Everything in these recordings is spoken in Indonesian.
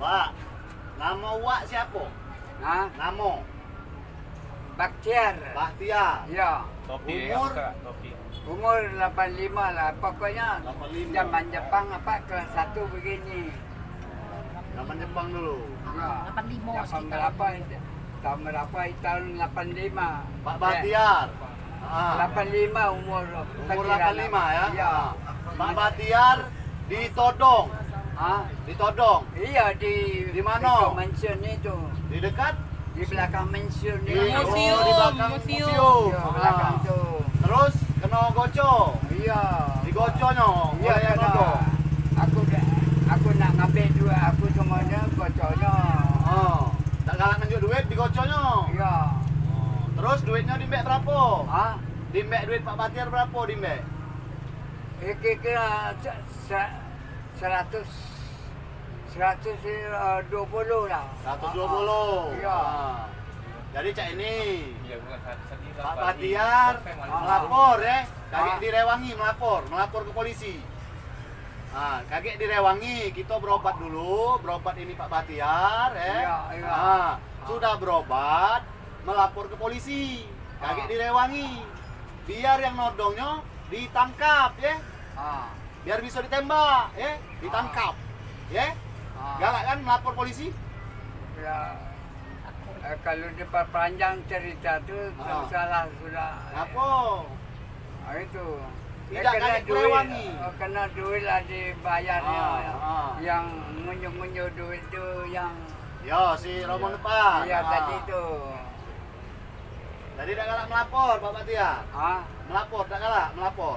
Pak, nama Wak siapa? Hah? Nama Baktiar. Bahtiar. Ya. Topi Umur? topi. Umur 85 lah. Pokoknya 85. zaman Jepang apa kelas 1 begini. Zaman Jepang dulu. Ya. 85 Tahun sekitar. berapa? Tahun berapa? Tahun 85. Pak Bahtiar. Ah. 85 umur. Umur perkiraan. 85 ya? Iya. Ah. Pak Bahtiar ditodong. Hah? Ditodong. Iya Di mana? Di mansion itu. Di dekat? Di belakang mansion Di, itu. Museum, di belakang museum. museum. Iya, Ah. belakang tu. Terus kena goco. Iya. Digoconyo. Iya, oleh yang kena. nodong. Aku nak ngambil duit aku semuanya kocornya. Oh. Tak galak nunjuk duit digoconyo. Iya. Oh. Terus duitnya dimbek berapa? Hah? Dimbek duit Pak Bahtiar berapa dimbek? Kira 120 lah. 120. Iya. Ah. Jadi cak ini Iya, bukan sedih. Pak Bahtiar melapor ya, kaget Ah. direwangi melapor ke polisi. Nah, kaget direwangi, kita berobat dulu, berobat ini Pak Bahtiar ya. Iya, iya. Ah, sudah berobat, melapor ke polisi, kaget Ah. direwangi. Biar yang nodongnya ditangkap ya, Ah. biar bisa ditembak ya, ditangkap. Ya. Ah. Galak kan melapor polisi? Ya. Kalau diperpanjang cerita tu Ah. salah sudah. Apa? Itu. Tidak kaget direwangi. Kena duit lah dibayarnya. Ah. Yang munyu-munyu duit tu yang Ya, si Romo depan. iya Ah. tadi tu. Jadi tak galak melapor Pak Bahtiar. Ah. Melapor, tak galak melapor.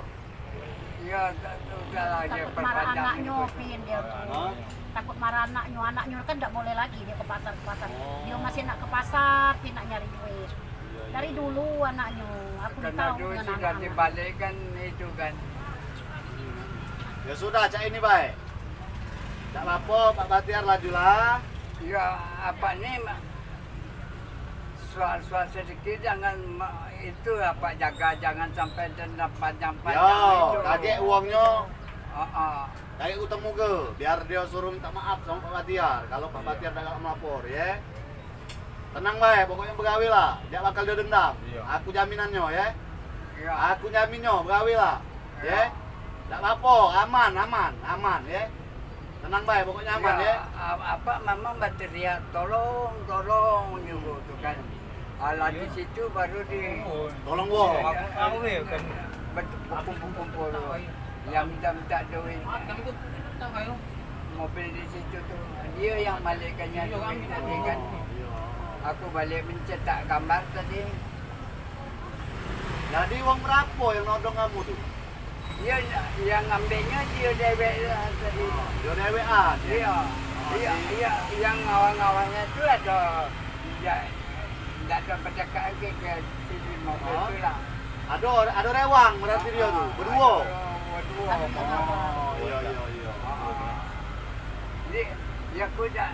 Ya, sudah lah dia Takut marah perpanjang. anaknya, Pin, dia tuh. Hah? Takut marah anaknya kan tidak boleh lagi dia ke pasar. Oh. Dia masih nak ke pasar, Pin nak nyari duit. Dari dulu anaknya, aku Kena tahu duit dengan sudah anak-anak. dibalikkan itu kan. Ya sudah, cak ini baik. Tak lapor Pak Bahtiar lajulah. Ya apa ni soal-soal sedikit jangan itu apa jaga jangan sampai dendam panjang-panjang Ya, itu. kaget uangnya. Ah. Kaget utang muka, biar dia suruh minta maaf sama Pak Bahtiar. Kalau Pak Bahtiar tak galak melapor, ya. Tenang baik, pokoknya begawi lah. Dia bakal dia dendam. Iya. Aku jaminannya ya. Ya. Aku jaminnya, begawi lah. Ya. Tak lapor, aman ya. Tenang baik, pokoknya aman ya. Apa memang bateria tolong juga tu kan. Alah di situ baru di Tolong wo. Aku ni kan. kumpul yang minta duit. Mobil di situ tu dia yang balikkannya duit tadi kan. Aku balik mencetak gambar tadi. Jadi uang berapa yang nodong kamu tuh? Dia yang ambilnya dia dewek lah tadi. Dia dewean. Iya, yang ngawang-ngawangnya tu ada ya tidak ada pendekat ke sini mobil tu lah. Ada rewang berarti dia tuh, berdua. Berdua. Oh, iya. Jadi ya aku tak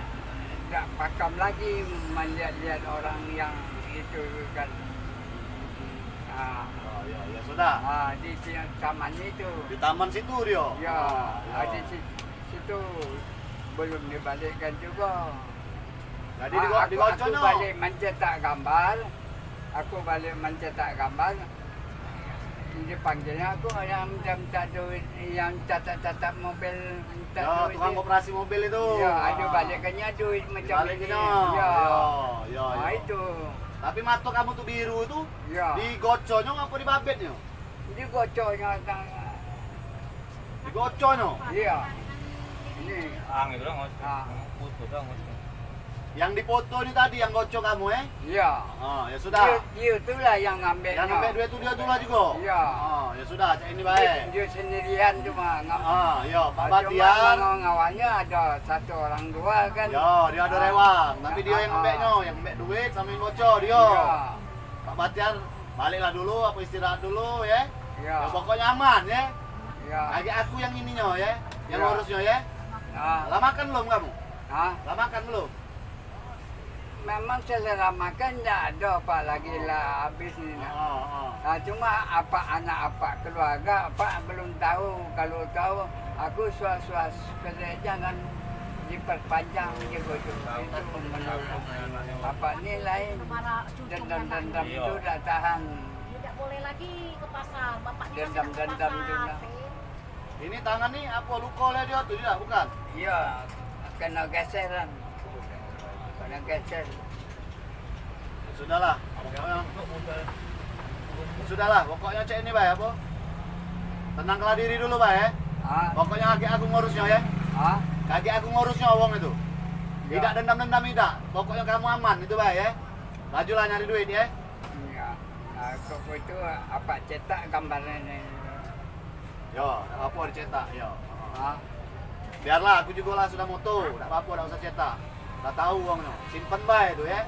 pakam lagi melihat-lihat orang yang itu kan. Oh, iya, sudah. Di taman itu. Di taman situ dia. Ya, Ah, di situ belum dibalikkan juga. Jadi Aku digoconyo. balik mencetak gambar. Aku balik mencetak gambar. Dia panggilnya aku yang minta duit, yang catat-catat mobil minta Ya, duit. tukang koperasi mobil itu. Ya, ada balikannya duit macam ini. Balikinnya. Ya. Ya. Itu. Tapi mata kamu tuh biru tuh Ya. digoconyo apa dibabetnya? Ini gocornya. Digoconyo. Iya. Ini. Ang itu dong, Ah. foto dong. Yang dipoto ini tadi yang gocok kamu Iya. Oh, ya sudah. Dia itulah yang ngambilnya. Yang ngambil duit itu dia tuh lah juga. Iya. Oh, ya sudah, cak ini baik. Dia sendirian cuma Ah, iya, Pak Bahtiar. ngawalnya ada satu orang dua kan. Ya, dia ada rewang. Tapi dia yang ngembeknya, yang ngembek duit sambil gocok dia. Iya. Pak Bahtiar baliklah dulu, apa istirahat dulu ya. Iya. Ya pokoknya aman ya. Iya. Lagi aku yang ininya ya, yang Ya. ngurusnya ya. Nah, Lah makan belum kamu? Hah? Lah makan belum? Memang selera makan tidak ada apa lagi lah habis ni. Cuma apa anak apa keluarga apa belum tahu. Kalau tahu aku suas-suas kerja jangan diperpanjang juga itu menurut apa nilai Marah cucu dendam-dendam Iya. itu tak tahan. Tidak boleh lagi ke pasar. Bapaknya kasih ke Dendam-dendam pasar. juga. Ini tangan nih apa luka oleh dia tuh tidak bukan? Iya, kena geseran. Kena geser. Sudahlah. Sudahlah, pokoknya cek ini bae apa? Tenanglah diri dulu bae. Ah, Pokoknya kaki aku ngurusnya ya. ah, Kaki aku ngurusnya wong itu. Ya. Tidak dendam-dendam tidak. Pokoknya kamu aman itu bae ya. Lajulah nyari duit ya. iya. Aku itu apa cetak gambarnya ini. Yo, apa dicetak yo. Ah, Biarlah aku juga lah sudah moto, tidak apa-apa, tidak usah cetak. Udah tahu uangnya. Simpen bae itu ya.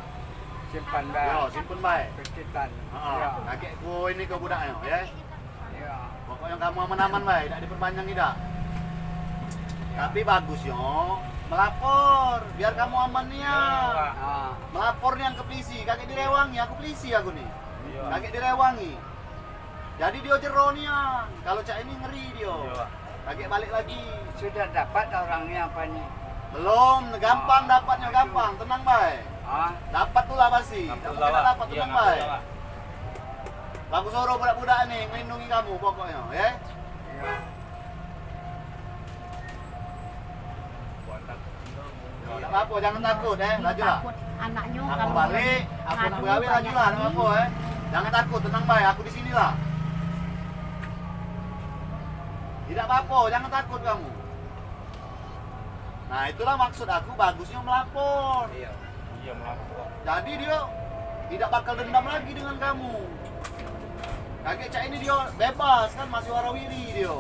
simpan Yo, dah. simpen bae. Kecitan. Heeh. Iya. Kakekku ini ke budaknya ya. Iya. Pokoknya kamu aman-aman bae, tidak diperpanjang tidak. Tapi bagus yo, melapor biar kamu aman nih ya. Ah, Melapor nih yang ke polisi, kakek direwangi, aku polisi aku nih. Iya. Kakek direwangi. Jadi dia jero nih ya. Kalau cak ini ngeri dia. Iya. Kakek balik lagi. sudah dapat orangnya apa nih? Belum, gampang dapatnya gampang, tenang bae. Ah, Dapat tuh lah pasti. Ngaku Dapat lah, dapat iya, tenang ngaku bae. lah. Aku suruh budak-budak nih melindungi kamu pokoknya, ya. iya. Tidak apa-apa, jangan takut Dia laju lah. takut anaknya Aku kalau balik, aku nak ngadu begawe laju banyak lah, ini. tidak apa Jangan takut, tenang bae, aku di sini lah. Tidak apa-apa, jangan takut kamu. Nah itulah maksud aku bagusnya melapor. Iya. Iya melapor. Jadi dia tidak bakal dendam lagi dengan kamu. Kakek cak ini dia bebas kan, masih warawiri dia.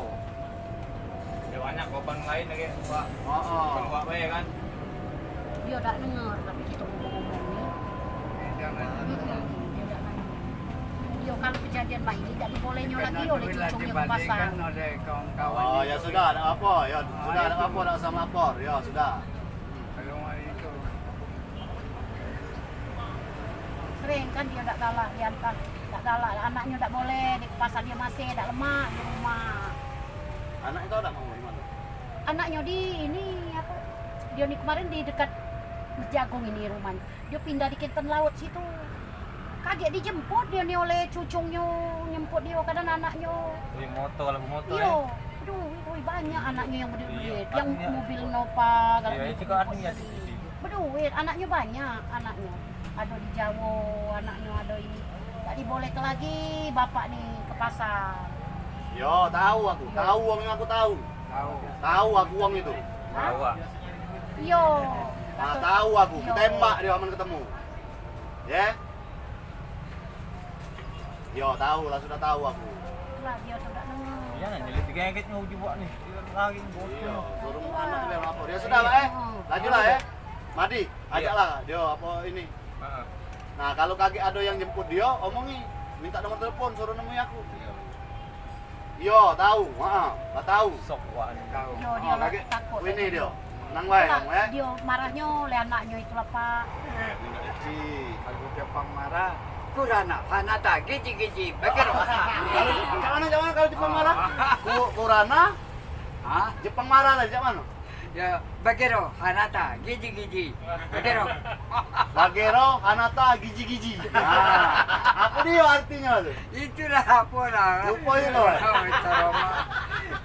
Ya banyak korban lain lagi. Pak. Oh, Korban Pak Bae kan. Dia tak dengar tapi kita ngomong-ngomong ni. Jangan Dia tak dengar. Dia kalau kejadian baik ini tak dibolehnya Kena lagi oleh duit lah cucunya ke pasar. dibalikan oleh kawan-kawan. Oh ya itu. sudah, ada apa? Ya sudah, ada itu. apa? Tidak usah melapor. Ya sudah. Kalau itu Sering kan dia tak galak, dia tak galak. Anaknya tak boleh di pasar, dia masih tak lemak di rumah. Anak itu ada mau di mana? Anaknya di ini apa? Dia ni kemarin di dekat Masjid Agung ini rumahnya. Dia pindah di Kinten Laut situ. Kaget dijemput dia ni oleh cucunya, nyemput dia kadang anaknya. Beli motor lah motor ya. Iyo, aduh, banyak anaknya yang berduit, Iya, yang artinya- mobil Nova, Iya, itu kan artinya di sini. berduit, anaknya banyak, anaknya. Ada di Jawa, anaknya ada ini. Tak diboleh ke lagi bapak nih ke pasar. Yo, tahu aku. Tahu uang yang aku tahu. tahu. Tahu aku uang itu. Bawa. Iyo. Nah, tahu aku. Tembak dia aman ketemu. Ya? Yo, tahu lah, sudah tahu aku. Lah dia tu tak dengar. Iya nih, jadi tiga yang mau dibuat nih. Dia lagi Iya, bocor. suruh anak dia lapor. Ya sudah, Pak. Lajulah ya. Madi, ajaklah dia apa ini. Heeh. Nah, kalau kaki ada yang jemput dia, omongi, minta nomor telepon, suruh nemui aku. Yo, tahu. Heeh, tak tahu. Sok wah nih. Tahu. Yo dia Oh, kaki takut. ini dia. Tenang bae kamu ya. Dia marahnya oleh anaknya itulah Pak. Minta kecil. Aku Jepang marah. Kurana, hanata, giji-giji. Bagaimana? Jangan kalau Jepang marah. Kurana, Hah? Jepang marah lah, jangan. Ya, bagaimana? Hanata, giji-giji. Bagaimana? Bagero, Hanata, giji-giji. Nah, apa dia artinya tuh? Itulah apa lah. Lupa ya, loh.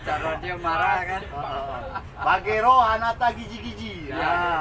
Cara dia marah kan. Bagero, Hanata, giji-giji. Iya. Nah.